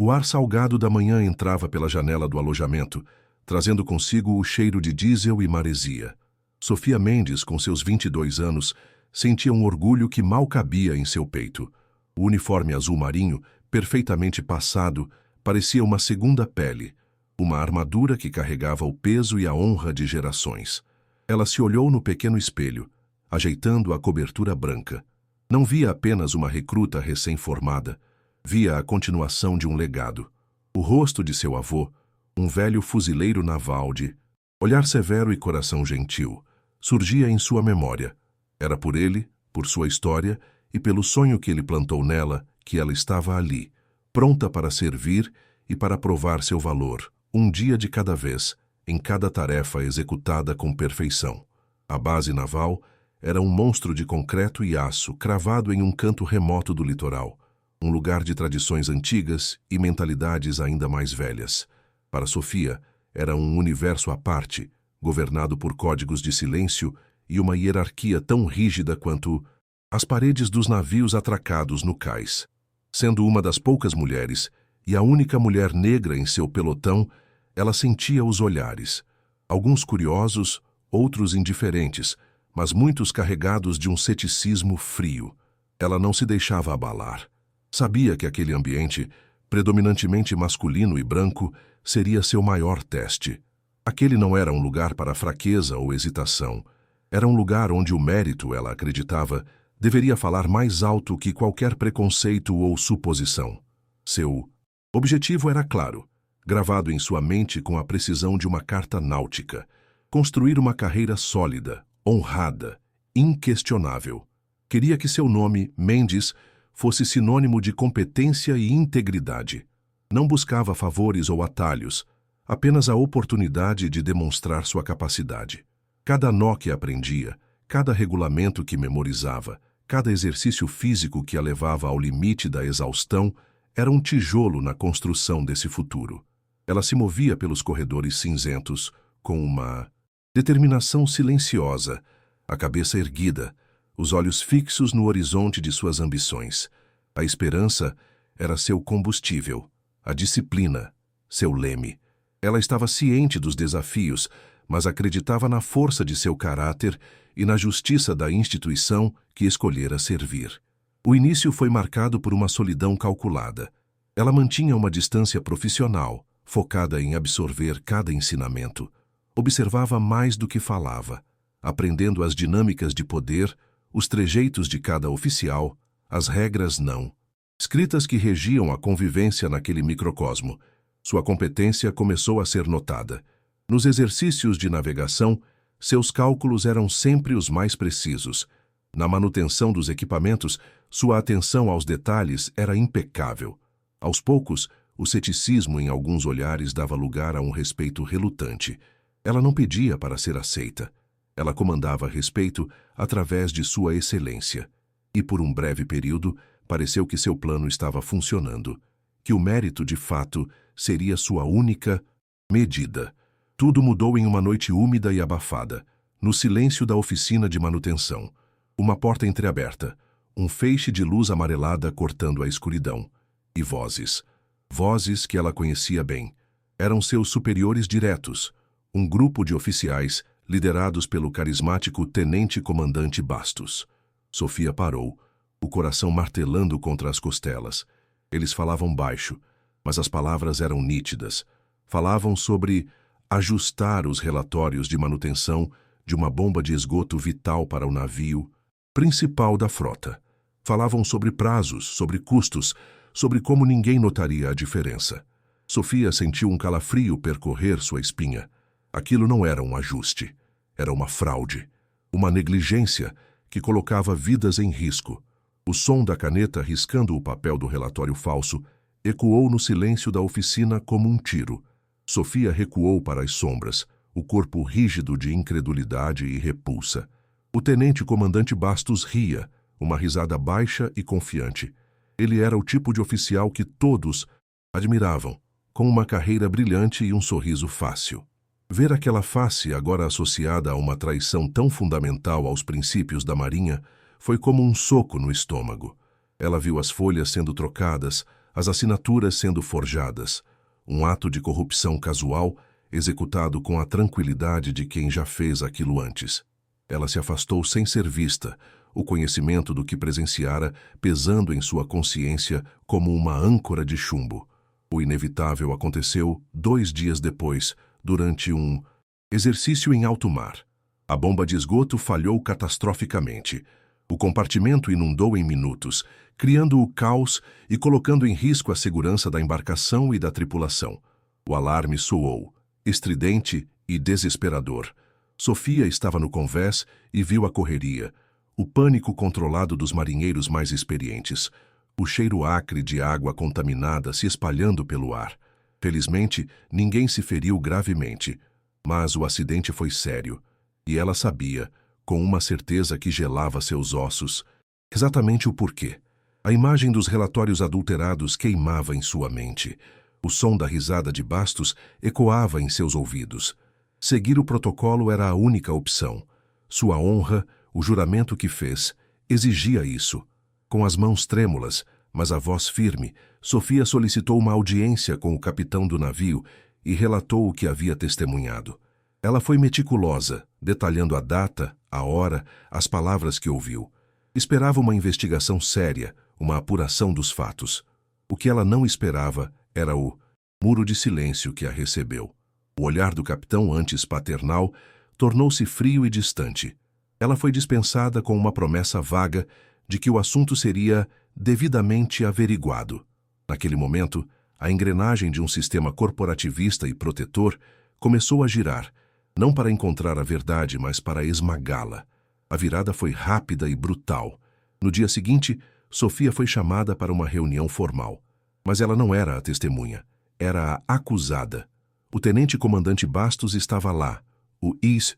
O ar salgado da manhã entrava pela janela do alojamento, trazendo consigo o cheiro de diesel e maresia. Sofia Mendes, com seus 22 anos, sentia um orgulho que mal cabia em seu peito. O uniforme azul marinho, perfeitamente passado, parecia uma segunda pele, uma armadura que carregava o peso e a honra de gerações. Ela se olhou no pequeno espelho, ajeitando a cobertura branca. Não via apenas uma recruta recém-formada, via a continuação de um legado. O rosto de seu avô, um velho fuzileiro naval de olhar severo e coração gentil, surgia em sua memória. Era por ele, por sua história e pelo sonho que ele plantou nela que ela estava ali, pronta para servir e para provar seu valor, um dia de cada vez, em cada tarefa executada com perfeição. A base naval era um monstro de concreto e aço cravado em um canto remoto do litoral, um lugar de tradições antigas e mentalidades ainda mais velhas. Para Sofia, era um universo à parte, governado por códigos de silêncio e uma hierarquia tão rígida quanto as paredes dos navios atracados no cais. Sendo uma das poucas mulheres e a única mulher negra em seu pelotão, ela sentia os olhares, alguns curiosos, outros indiferentes, mas muitos carregados de um ceticismo frio. Ela não se deixava abalar. Sabia que aquele ambiente, predominantemente masculino e branco, seria seu maior teste. Aquele não era um lugar para fraqueza ou hesitação. Era um lugar onde o mérito, ela acreditava, deveria falar mais alto que qualquer preconceito ou suposição. Seu objetivo era claro, gravado em sua mente com a precisão de uma carta náutica: construir uma carreira sólida, honrada, inquestionável. Queria que seu nome, Mendes, fosse sinônimo de competência e integridade. Não buscava favores ou atalhos, apenas a oportunidade de demonstrar sua capacidade. Cada nó que aprendia, cada regulamento que memorizava, cada exercício físico que a levava ao limite da exaustão era um tijolo na construção desse futuro. Ela se movia pelos corredores cinzentos com uma determinação silenciosa, a cabeça erguida, os olhos fixos no horizonte de suas ambições. A esperança era seu combustível, a disciplina, seu leme. Ela estava ciente dos desafios, mas acreditava na força de seu caráter e na justiça da instituição que escolhera servir. O início foi marcado por uma solidão calculada. Ela mantinha uma distância profissional, focada em absorver cada ensinamento. Observava mais do que falava, aprendendo as dinâmicas de poder, os trejeitos de cada oficial, as regras não escritas que regiam a convivência naquele microcosmo. Sua competência começou a ser notada. Nos exercícios de navegação, seus cálculos eram sempre os mais precisos. Na manutenção dos equipamentos, sua atenção aos detalhes era impecável. Aos poucos, o ceticismo em alguns olhares dava lugar a um respeito relutante. Ela não pedia para ser aceita. Ela comandava respeito através de sua excelência. E por um breve período, pareceu que seu plano estava funcionando, que o mérito, de fato, seria sua única medida. Tudo mudou em uma noite úmida e abafada, no silêncio da oficina de manutenção. Uma porta entreaberta, um feixe de luz amarelada cortando a escuridão. E vozes. Vozes que ela conhecia bem. Eram seus superiores diretos, um grupo de oficiais liderados pelo carismático tenente-comandante Bastos. Sofia parou, o coração martelando contra as costelas. Eles falavam baixo, mas as palavras eram nítidas. Falavam sobre ajustar os relatórios de manutenção de uma bomba de esgoto vital para o navio principal da frota. Falavam sobre prazos, sobre custos, sobre como ninguém notaria a diferença. Sofia sentiu um calafrio percorrer sua espinha. Aquilo não era um ajuste, era uma fraude, uma negligência que colocava vidas em risco. O som da caneta riscando o papel do relatório falso ecoou no silêncio da oficina como um tiro. Sofia recuou para as sombras, o corpo rígido de incredulidade e repulsa. O tenente-comandante Bastos ria, uma risada baixa e confiante. Ele era o tipo de oficial que todos admiravam, com uma carreira brilhante e um sorriso fácil. Ver aquela face agora associada a uma traição tão fundamental aos princípios da Marinha foi como um soco no estômago. Ela viu as folhas sendo trocadas, as assinaturas sendo forjadas. Um ato de corrupção casual, executado com a tranquilidade de quem já fez aquilo antes. Ela se afastou sem ser vista, o conhecimento do que presenciara pesando em sua consciência como uma âncora de chumbo. O inevitável aconteceu 2 dias depois, durante um exercício em alto mar. A bomba de esgoto falhou catastroficamente. O compartimento inundou em minutos, criando o caos e colocando em risco a segurança da embarcação e da tripulação. O alarme soou, estridente e desesperador. Sofia estava no convés e viu a correria, o pânico controlado dos marinheiros mais experientes, o cheiro acre de água contaminada se espalhando pelo ar. Felizmente, ninguém se feriu gravemente, mas o acidente foi sério, e ela sabia, com uma certeza que gelava seus ossos, exatamente o porquê. A imagem dos relatórios adulterados queimava em sua mente. O som da risada de Bastos ecoava em seus ouvidos. Seguir o protocolo era a única opção. Sua honra, o juramento que fez, exigia isso. Com as mãos trêmulas, mas a voz firme, Sofia solicitou uma audiência com o capitão do navio e relatou o que havia testemunhado. Ela foi meticulosa, detalhando a data, a hora, as palavras que ouviu. Esperava uma investigação séria, uma apuração dos fatos. O que ela não esperava era o muro de silêncio que a recebeu. O olhar do capitão, antes paternal, tornou-se frio e distante. Ela foi dispensada com uma promessa vaga de que o assunto seria devidamente averiguado. Naquele momento, a engrenagem de um sistema corporativista e protetor começou a girar, não para encontrar a verdade, mas para esmagá-la. A virada foi rápida e brutal. No dia seguinte, Sofia foi chamada para uma reunião formal. Mas ela não era a testemunha, era a acusada. O tenente-comandante Bastos estava lá, o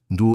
do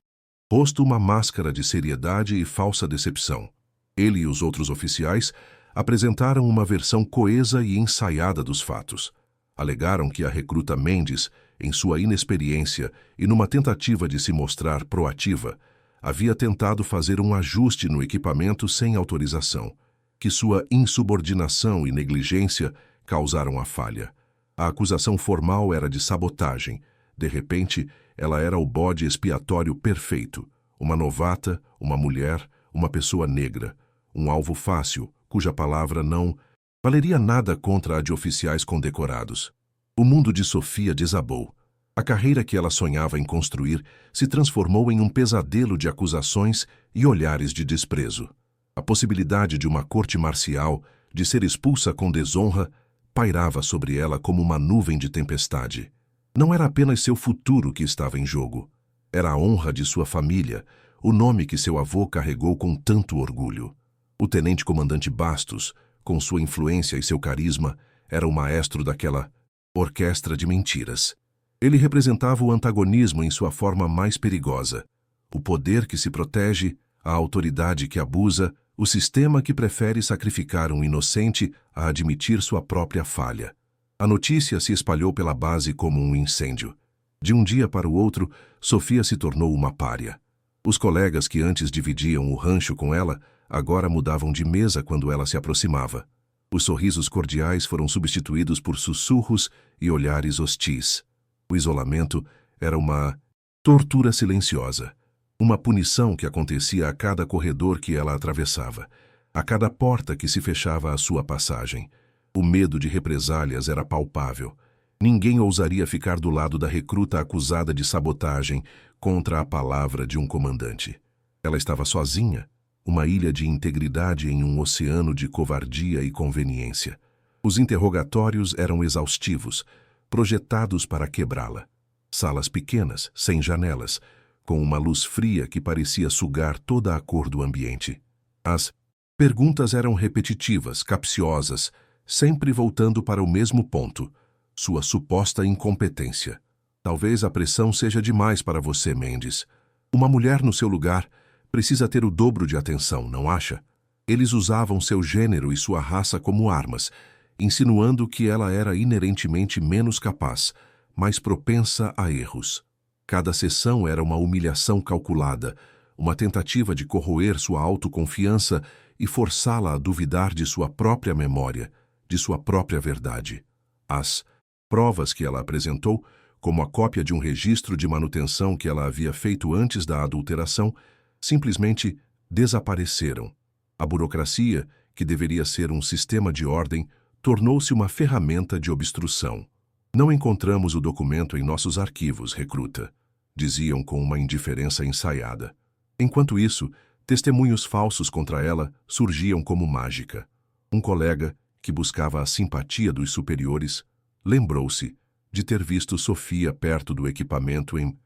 rosto uma máscara de seriedade e falsa decepção. Ele e os outros oficiais apresentaram uma versão coesa e ensaiada dos fatos. Alegaram que a recruta Mendes, em sua inexperiência e numa tentativa de se mostrar proativa, havia tentado fazer um ajuste no equipamento sem autorização, que sua insubordinação e negligência causaram a falha. A acusação formal era de sabotagem. De repente, ela era o bode expiatório perfeito. Uma novata, uma mulher, uma pessoa negra. Um alvo fácil, cuja palavra não valeria nada contra a de oficiais condecorados. O mundo de Sofia desabou. A carreira que ela sonhava em construir se transformou em um pesadelo de acusações e olhares de desprezo. A possibilidade de uma corte marcial, de ser expulsa com desonra, pairava sobre ela como uma nuvem de tempestade. Não era apenas seu futuro que estava em jogo. Era a honra de sua família, o nome que seu avô carregou com tanto orgulho. O tenente-comandante Bastos, com sua influência e seu carisma, era o maestro daquela orquestra de mentiras. Ele representava o antagonismo em sua forma mais perigosa. O poder que se protege, a autoridade que abusa, o sistema que prefere sacrificar um inocente a admitir sua própria falha. A notícia se espalhou pela base como um incêndio. De um dia para o outro, Sofia se tornou uma pária. Os colegas que antes dividiam o rancho com ela, agora mudavam de mesa quando ela se aproximava. Os sorrisos cordiais foram substituídos por sussurros e olhares hostis. O isolamento era uma tortura silenciosa, uma punição que acontecia a cada corredor que ela atravessava, a cada porta que se fechava à sua passagem. O medo de represálias era palpável. Ninguém ousaria ficar do lado da recruta acusada de sabotagem contra a palavra de um comandante. Ela estava sozinha, uma ilha de integridade em um oceano de covardia e conveniência. Os interrogatórios eram exaustivos, projetados para quebrá-la. Salas pequenas, sem janelas, com uma luz fria que parecia sugar toda a cor do ambiente. As perguntas eram repetitivas, capciosas, sempre voltando para o mesmo ponto, sua suposta incompetência. Talvez a pressão seja demais para você, Mendes. Uma mulher no seu lugar precisa ter o dobro de atenção, não acha? Eles usavam seu gênero e sua raça como armas, insinuando que ela era inerentemente menos capaz, mais propensa a erros. Cada sessão era uma humilhação calculada, uma tentativa de corroer sua autoconfiança e forçá-la a duvidar de sua própria memória, de sua própria verdade. As provas que ela apresentou, como a cópia de um registro de manutenção que ela havia feito antes da adulteração, simplesmente desapareceram. A burocracia, que deveria ser um sistema de ordem, tornou-se uma ferramenta de obstrução. Não encontramos o documento em nossos arquivos, recruta, diziam com uma indiferença ensaiada. Enquanto isso, testemunhos falsos contra ela surgiam como mágica. Um colega, que buscava a simpatia dos superiores, lembrou-se de ter visto Sofia perto do equipamento em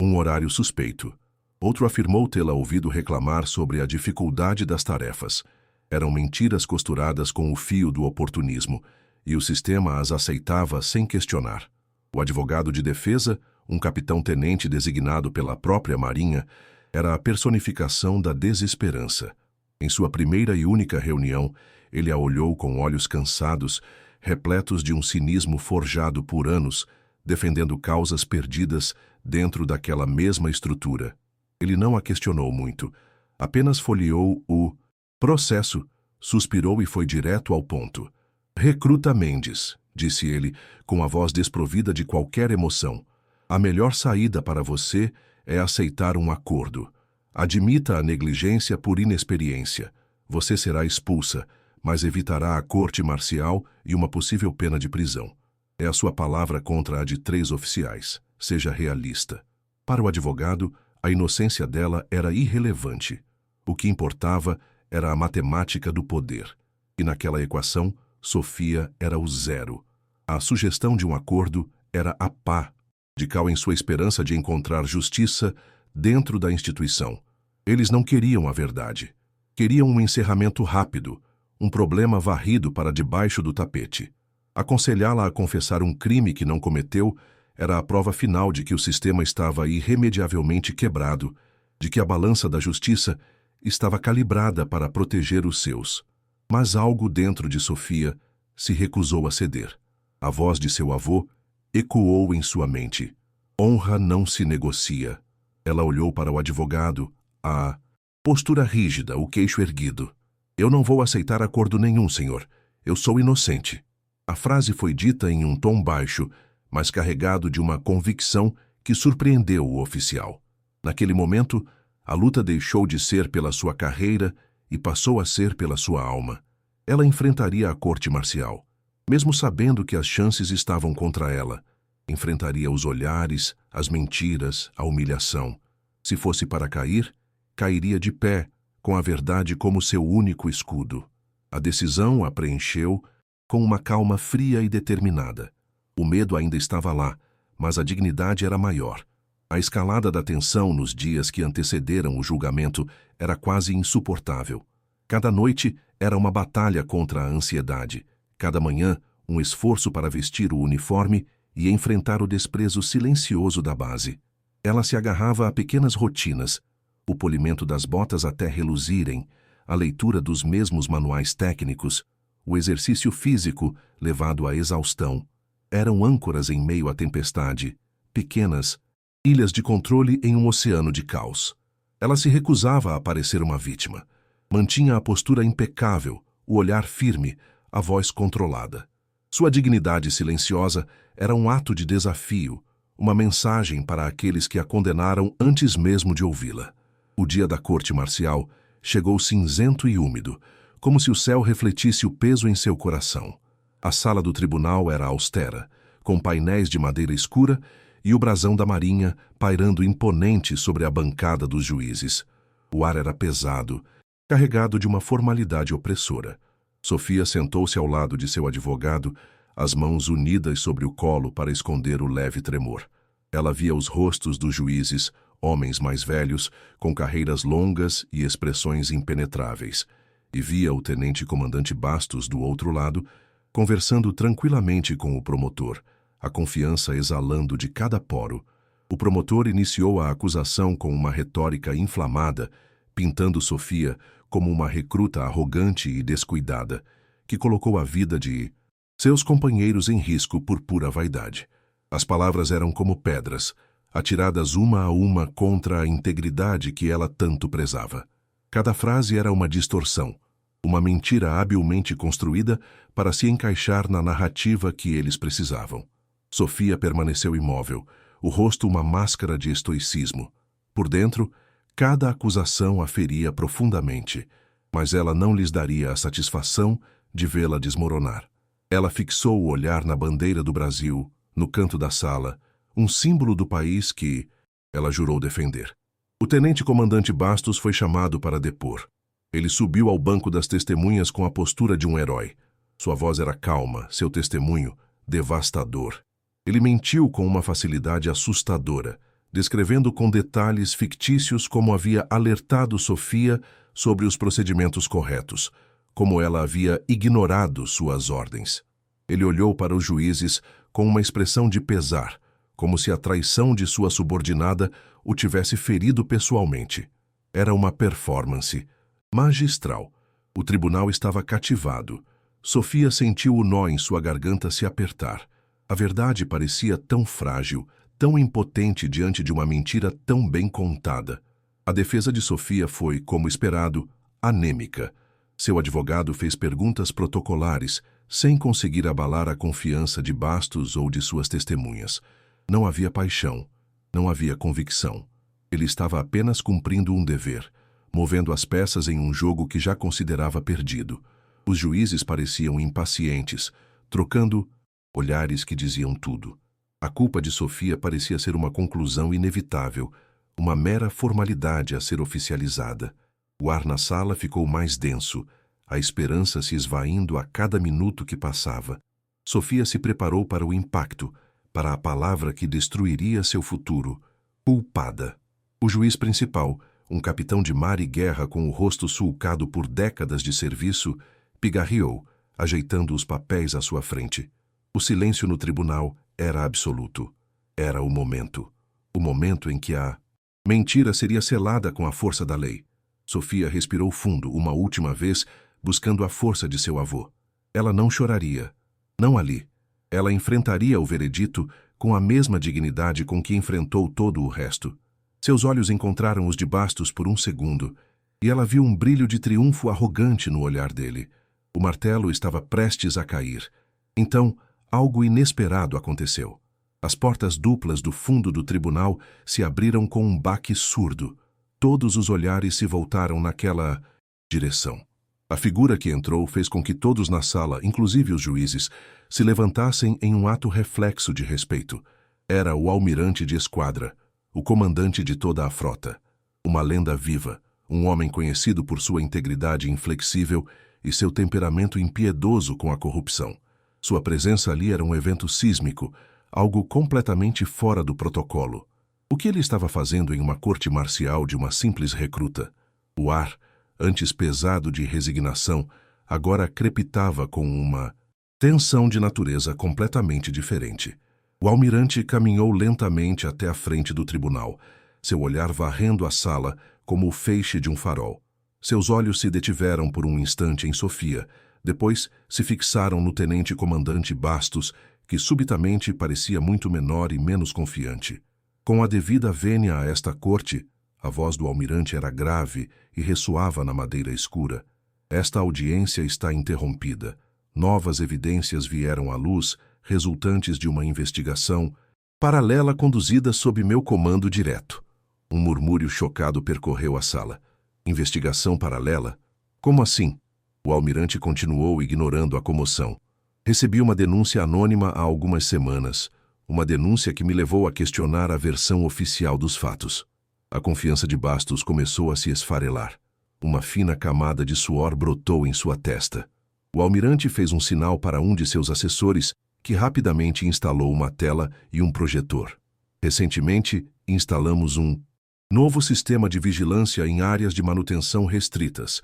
um horário suspeito. Outro afirmou tê-la ouvido reclamar sobre a dificuldade das tarefas. Eram mentiras costuradas com o fio do oportunismo, e o sistema as aceitava sem questionar. O advogado de defesa, um capitão-tenente designado pela própria Marinha, era a personificação da desesperança. Em sua primeira e única reunião, ele a olhou com olhos cansados, repletos de um cinismo forjado por anos, defendendo causas perdidas dentro daquela mesma estrutura. Ele não a questionou muito, apenas folheou o processo, suspirou e foi direto ao ponto. Recruta Mendes, disse ele, com a voz desprovida de qualquer emoção. A melhor saída para você é aceitar um acordo. Admita a negligência por inexperiência. Você será expulsa, mas evitará a corte marcial e uma possível pena de prisão. É a sua palavra contra a de 3 oficiais. Seja realista. Para o advogado, a inocência dela era irrelevante. O que importava era a matemática do poder. E naquela equação, Sofia era o zero. A sugestão de um acordo era a pá de cal em sua esperança de encontrar justiça dentro da instituição. Eles não queriam a verdade. Queriam um encerramento rápido, um problema varrido para debaixo do tapete. Aconselhá-la a confessar um crime que não cometeu era a prova final de que o sistema estava irremediavelmente quebrado, de que a balança da justiça estava calibrada para proteger os seus. Mas algo dentro de Sofia se recusou a ceder. A voz de seu avô ecoou em sua mente. Honra não se negocia. Ela olhou para o advogado, a postura rígida, o queixo erguido. Eu não vou aceitar acordo nenhum, senhor. Eu sou inocente. A frase foi dita em um tom baixo, mas carregado de uma convicção que surpreendeu o oficial. Naquele momento, a luta deixou de ser pela sua carreira e passou a ser pela sua alma. Ela enfrentaria a corte marcial. Mesmo sabendo que as chances estavam contra ela, enfrentaria os olhares, as mentiras, a humilhação. Se fosse para cair, cairia de pé, com a verdade como seu único escudo. A decisão a preencheu com uma calma fria e determinada. O medo ainda estava lá, mas a dignidade era maior. A escalada da tensão nos dias que antecederam o julgamento era quase insuportável. Cada noite era uma batalha contra a ansiedade. Cada manhã, um esforço para vestir o uniforme e enfrentar o desprezo silencioso da base. Ela se agarrava a pequenas rotinas, o polimento das botas até reluzirem, a leitura dos mesmos manuais técnicos, o exercício físico levado à exaustão. Eram âncoras em meio à tempestade, pequenas, ilhas de controle em um oceano de caos. Ela se recusava a parecer uma vítima. Mantinha a postura impecável, o olhar firme, a voz controlada. Sua dignidade silenciosa era um ato de desafio, uma mensagem para aqueles que a condenaram antes mesmo de ouvi-la. O dia da corte marcial chegou cinzento e úmido, como se o céu refletisse o peso em seu coração. A sala do tribunal era austera, com painéis de madeira escura e o brasão da Marinha pairando imponente sobre a bancada dos juízes. O ar era pesado, carregado de uma formalidade opressora. Sofia sentou-se ao lado de seu advogado, as mãos unidas sobre o colo para esconder o leve tremor. Ela via os rostos dos juízes, homens mais velhos, com carreiras longas e expressões impenetráveis, e via o tenente-comandante Bastos do outro lado, conversando tranquilamente com o promotor, a confiança exalando de cada poro. O promotor iniciou a acusação com uma retórica inflamada, pintando Sofia como uma recruta arrogante e descuidada, que colocou a vida de seus companheiros em risco por pura vaidade. As palavras eram como pedras, atiradas uma a uma contra a integridade que ela tanto prezava. Cada frase era uma distorção, Uma mentira habilmente construída para se encaixar na narrativa que eles precisavam. Sofia permaneceu imóvel, o rosto uma máscara de estoicismo. Por dentro, cada acusação a feria profundamente, mas ela não lhes daria a satisfação de vê-la desmoronar. Ela fixou o olhar na bandeira do Brasil, no canto da sala, um símbolo do país que ela jurou defender. O tenente-comandante Bastos foi chamado para depor. Ele subiu ao banco das testemunhas com a postura de um herói. Sua voz era calma, seu testemunho devastador. Ele mentiu com uma facilidade assustadora, descrevendo com detalhes fictícios como havia alertado Sofia sobre os procedimentos corretos, como ela havia ignorado suas ordens. Ele olhou para os juízes com uma expressão de pesar, como se a traição de sua subordinada o tivesse ferido pessoalmente. Era uma performance magistral. O tribunal estava cativado. Sofia sentiu o nó em sua garganta se apertar. A verdade parecia tão frágil, tão impotente diante de uma mentira tão bem contada. A defesa de Sofia foi, como esperado, anêmica. Seu advogado fez perguntas protocolares, sem conseguir abalar a confiança de Bastos ou de suas testemunhas. Não havia paixão, não havia convicção. Ele estava apenas cumprindo um dever, movendo as peças em um jogo que já considerava perdido. Os juízes pareciam impacientes, trocando olhares que diziam tudo. A culpa de Sofia parecia ser uma conclusão inevitável, uma mera formalidade a ser oficializada. O ar na sala ficou mais denso, a esperança se esvaindo a cada minuto que passava. Sofia se preparou para o impacto, para a palavra que destruiria seu futuro: culpada. O juiz principal, um capitão de mar e guerra com o rosto sulcado por décadas de serviço, pigarreou, ajeitando os papéis à sua frente. O silêncio no tribunal era absoluto. Era o momento em que a mentira seria selada com a força da lei. Sofia respirou fundo uma última vez, buscando a força de seu avô. Ela não choraria. Não ali. Ela enfrentaria o veredito com a mesma dignidade com que enfrentou todo o resto. Seus olhos encontraram os de Bastos por um segundo, e ela viu um brilho de triunfo arrogante no olhar dele. O martelo estava prestes a cair. Então, algo inesperado aconteceu. As portas duplas do fundo do tribunal se abriram com um baque surdo. Todos os olhares se voltaram naquela direção. A figura que entrou fez com que todos na sala, inclusive os juízes, se levantassem em um ato reflexo de respeito. Era o almirante de esquadra, o comandante de toda a frota. Uma lenda viva, um homem conhecido por sua integridade inflexível e seu temperamento impiedoso com a corrupção. Sua presença ali era um evento sísmico, algo completamente fora do protocolo. O que ele estava fazendo em uma corte marcial de uma simples recruta? O ar, antes pesado de resignação, agora crepitava com uma tensão de natureza completamente diferente. O almirante caminhou lentamente até a frente do tribunal, seu olhar varrendo a sala como o feixe de um farol. Seus olhos se detiveram por um instante em Sofia, depois se fixaram no tenente-comandante Bastos, que subitamente parecia muito menor e menos confiante. Com a devida vênia a esta corte, a voz do almirante era grave e ressoava na madeira escura. Esta audiência está interrompida. Novas evidências vieram à luz, resultantes de uma investigação paralela conduzida sob meu comando direto. Um murmúrio chocado percorreu a sala. Investigação paralela? Como assim? O almirante continuou ignorando a comoção. Recebi uma denúncia anônima há algumas semanas. Uma denúncia que me levou a questionar a versão oficial dos fatos. A confiança de Bastos começou a se esfarelar. Uma fina camada de suor brotou em sua testa. O almirante fez um sinal para um de seus assessores, que rapidamente instalou uma tela e um projetor. Recentemente, instalamos um novo sistema de vigilância em áreas de manutenção restritas.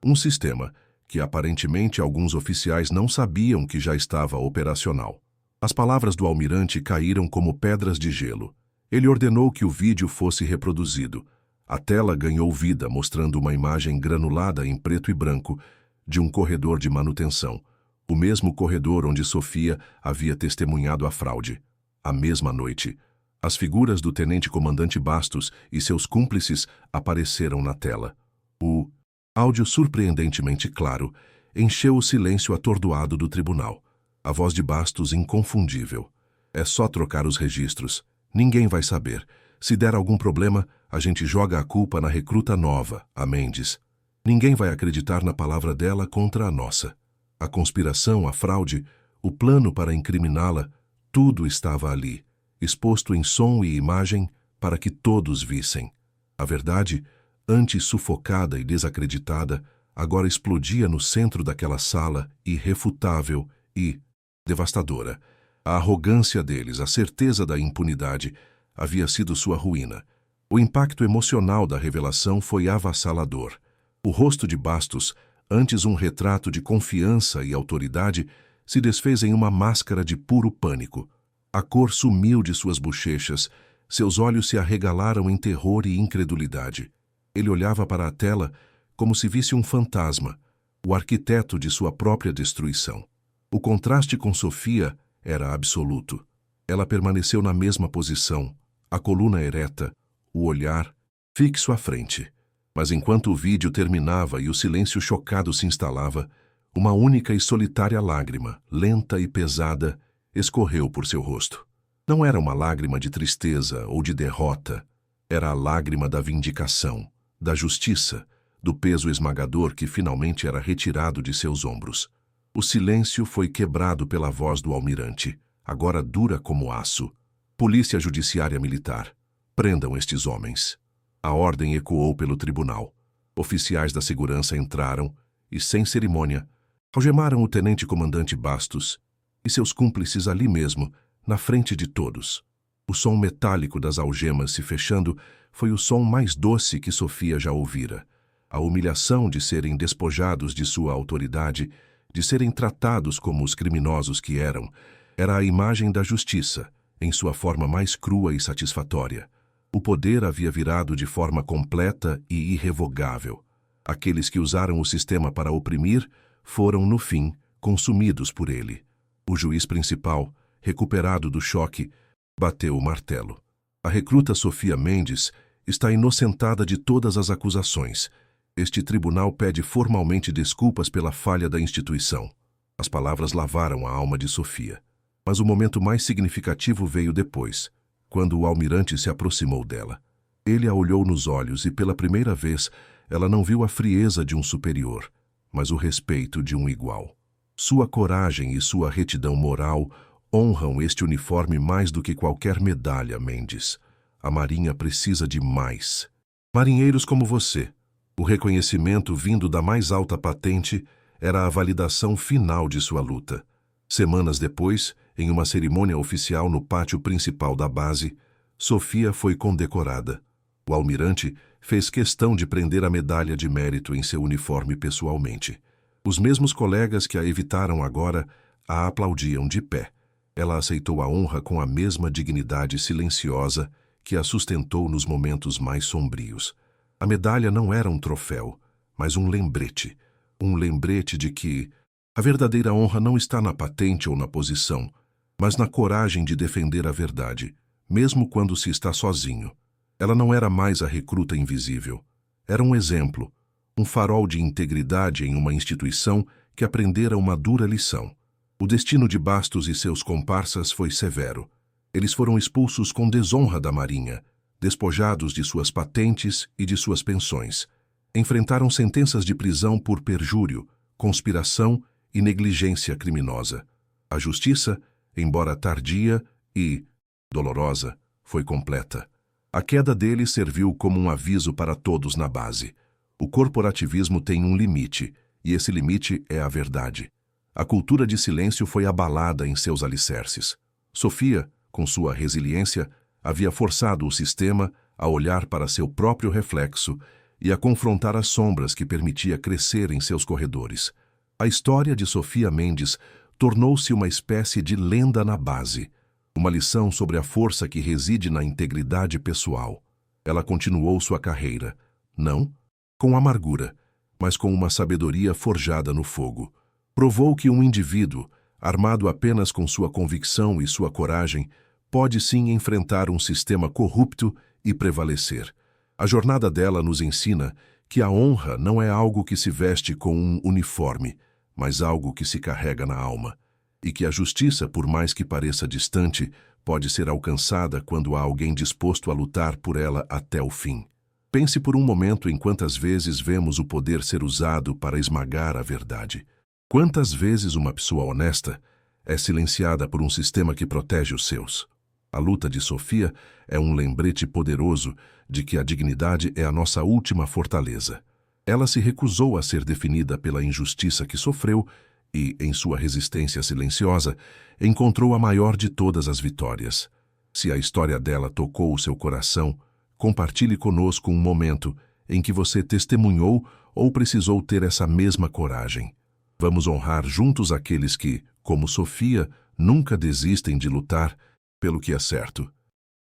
Um sistema que aparentemente alguns oficiais não sabiam que já estava operacional. As palavras do almirante caíram como pedras de gelo. Ele ordenou que o vídeo fosse reproduzido. A tela ganhou vida, mostrando uma imagem granulada em preto e branco de um corredor de manutenção. O mesmo corredor onde Sofia havia testemunhado a fraude. A mesma noite, as figuras do tenente-comandante Bastos e seus cúmplices apareceram na tela. O Áudio surpreendentemente claro encheu o silêncio atordoado do tribunal. A voz de Bastos inconfundível. É só trocar os registros. Ninguém vai saber. Se der algum problema, a gente joga a culpa na recruta nova, a Mendes. Ninguém vai acreditar na palavra dela contra a nossa. A conspiração, a fraude, o plano para incriminá-la, tudo estava ali, exposto em som e imagem para que todos vissem. A verdade, antes sufocada e desacreditada, agora explodia no centro daquela sala, irrefutável e devastadora. A arrogância deles, a certeza da impunidade, havia sido sua ruína. O impacto emocional da revelação foi avassalador. O rosto de Bastos, antes um retrato de confiança e autoridade, se desfez em uma máscara de puro pânico. A cor sumiu de suas bochechas, seus olhos se arregalaram em terror e incredulidade. Ele olhava para a tela como se visse um fantasma, o arquiteto de sua própria destruição. O contraste com Sofia era absoluto. Ela permaneceu na mesma posição, a coluna ereta, o olhar fixo à frente. Mas enquanto o vídeo terminava e o silêncio chocado se instalava, uma única e solitária lágrima, lenta e pesada, escorreu por seu rosto. Não era uma lágrima de tristeza ou de derrota. Era a lágrima da vindicação, da justiça, do peso esmagador que finalmente era retirado de seus ombros. O silêncio foi quebrado pela voz do almirante, agora dura como aço. Polícia Judiciária Militar. Prendam estes homens. A ordem ecoou pelo tribunal. Oficiais da segurança entraram e, sem cerimônia, algemaram o tenente-comandante Bastos e seus cúmplices ali mesmo, na frente de todos. O som metálico das algemas se fechando foi o som mais doce que Sofia já ouvira. A humilhação de serem despojados de sua autoridade, de serem tratados como os criminosos que eram, era a imagem da justiça, em sua forma mais crua e satisfatória. O poder havia virado de forma completa e irrevogável. Aqueles que usaram o sistema para oprimir foram, no fim, consumidos por ele. O juiz principal, recuperado do choque, bateu o martelo. A recruta Sofia Mendes está inocentada de todas as acusações. Este tribunal pede formalmente desculpas pela falha da instituição. As palavras lavaram a alma de Sofia. Mas o momento mais significativo veio depois, quando o almirante se aproximou dela. Ele a olhou nos olhos e, pela primeira vez, ela não viu a frieza de um superior, mas o respeito de um igual. Sua coragem e sua retidão moral honram este uniforme mais do que qualquer medalha, Mendes. A Marinha precisa de mais. Marinheiros como você. O reconhecimento vindo da mais alta patente era a validação final de sua luta. Semanas depois, em uma cerimônia oficial no pátio principal da base, Sofia foi condecorada. O almirante fez questão de prender a medalha de mérito em seu uniforme pessoalmente. Os mesmos colegas que a evitaram agora a aplaudiam de pé. Ela aceitou a honra com a mesma dignidade silenciosa que a sustentou nos momentos mais sombrios. A medalha não era um troféu, mas um lembrete de que a verdadeira honra não está na patente ou na posição, mas na coragem de defender a verdade, mesmo quando se está sozinho. Ela não era mais a recruta invisível. Era um exemplo, um farol de integridade em uma instituição que aprendera uma dura lição. O destino de Bastos e seus comparsas foi severo. Eles foram expulsos com desonra da Marinha, despojados de suas patentes e de suas pensões. Enfrentaram sentenças de prisão por perjúrio, conspiração e negligência criminosa. A justiça, embora tardia e dolorosa, foi completa. A queda deles serviu como um aviso para todos na base. O corporativismo tem um limite, e esse limite é a verdade. A cultura de silêncio foi abalada em seus alicerces. Sofia, com sua resiliência, havia forçado o sistema a olhar para seu próprio reflexo e a confrontar as sombras que permitia crescer em seus corredores. A história de Sofia Mendes tornou-se uma espécie de lenda na base, uma lição sobre a força que reside na integridade pessoal. Ela continuou sua carreira, não com amargura, mas com uma sabedoria forjada no fogo. Provou que um indivíduo, armado apenas com sua convicção e sua coragem, pode sim enfrentar um sistema corrupto e prevalecer. A jornada dela nos ensina que a honra não é algo que se veste com um uniforme, mas algo que se carrega na alma, e que a justiça, por mais que pareça distante, pode ser alcançada quando há alguém disposto a lutar por ela até o fim. Pense por um momento em quantas vezes vemos o poder ser usado para esmagar a verdade. Quantas vezes uma pessoa honesta é silenciada por um sistema que protege os seus. A luta de Sofia é um lembrete poderoso de que a dignidade é a nossa última fortaleza. Ela se recusou a ser definida pela injustiça que sofreu e, em sua resistência silenciosa, encontrou a maior de todas as vitórias. Se a história dela tocou o seu coração, compartilhe conosco um momento em que você testemunhou ou precisou ter essa mesma coragem. Vamos honrar juntos aqueles que, como Sofia, nunca desistem de lutar pelo que é certo.